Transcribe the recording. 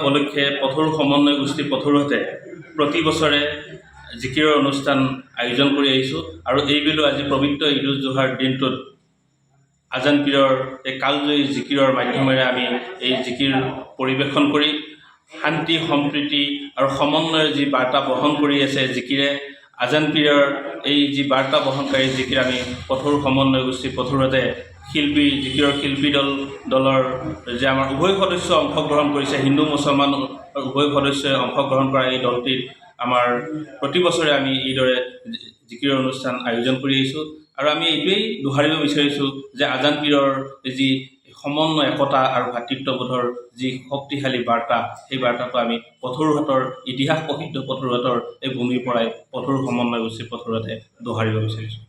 উপলক্ষে পথৰু সমন্বয় গোষ্ঠী পথৰুহঁতে প্ৰতি বছৰে জিকিৰৰ অনুষ্ঠান আয়োজন কৰি আহিছোঁ আৰু এইবেলো আজি পবিত্ৰ ঈদ উজ জোহাৰ দিনটোত আজান পীৰৰ এই কালজয়ী জিকিৰৰ মাধ্যমেৰে আমি এই জিকিৰ পৰিৱেশন কৰি শান্তি সম্প্ৰীতি আৰু সমন্বয়ৰ যি বাৰ্তা বহন কৰি আছে জিকিৰে আজান পীৰৰ এই যি বাৰ্তা বহনকাৰী জিকিৰ আমি পথৰু সমন্বয় গোষ্ঠী পথৰুহঁতে শিল্পী জিকিৰৰ শিল্পী দলৰ যে আমাৰ উভয় সদস্য অংশগ্ৰহণ কৰিছে হিন্দু মুছলমান উভয় সদস্যই অংশগ্ৰহণ কৰা এই দলটিত আমাৰ প্ৰতি বছৰে আমি এইদৰে জিকিৰৰ অনুষ্ঠান আয়োজন কৰি আহিছোঁ আৰু আমি এইটোৱেই দোহাৰিব বিচাৰিছোঁ যে আজান পীৰৰ যি সমন্বয় একতা আৰু ভাতৃত্ববোধৰ যি শক্তিশালী বাৰ্তা সেই বাৰ্তাটো আমি পথৰুহঁতৰ ইতিহাস প্ৰসিদ্ধ পথৰুহঁতৰ এই ভূমিৰ পৰাই পথৰু সমন্বয় গোষ্ঠী পথৰুহঁতে দোহাৰিব বিচাৰিছোঁ।